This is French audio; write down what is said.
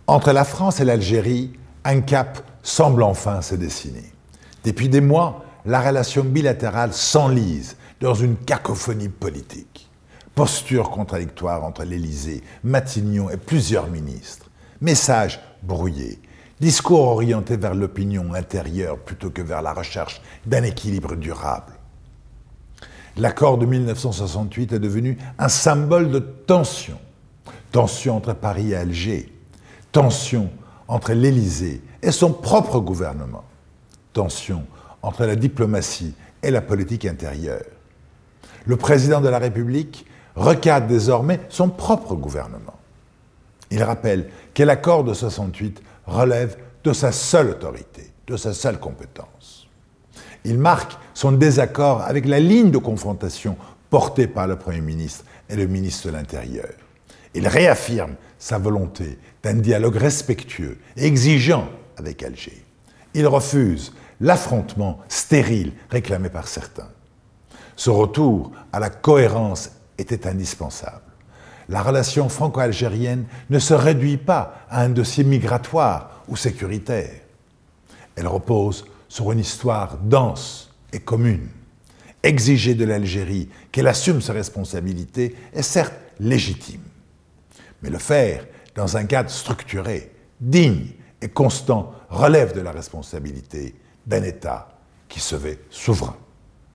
Entre la France et l'Algérie, un cap semble enfin se dessiner. Depuis des mois, la relation bilatérale s'enlise dans une cacophonie politique. Postures contradictoires entre l'Élysée, Matignon et plusieurs ministres. Messages brouillés. Discours orientés vers l'opinion intérieure plutôt que vers la recherche d'un équilibre durable. L'accord de 1968 est devenu un symbole de tension. Tension entre Paris et Alger. Tension entre l'Élysée et son propre gouvernement. Tension entre la diplomatie et la politique intérieure. Le président de la République recadre désormais son propre gouvernement. Il rappelle que l'accord de 68 relève de sa seule autorité, de sa seule compétence. Il marque son désaccord avec la ligne de confrontation portée par le Premier ministre et le ministre de l'Intérieur. Il réaffirme sa volonté d'un dialogue respectueux et exigeant avec Alger. Il refuse l'affrontement stérile réclamé par certains. Ce retour à la cohérence était indispensable. La relation franco-algérienne ne se réduit pas à un dossier migratoire ou sécuritaire. Elle repose sur une histoire dense et commune. Exiger de l'Algérie qu'elle assume ses responsabilités est certes légitime, mais le faire dans un cadre structuré, digne et constant relève de la responsabilité d'un État qui se veut souverain.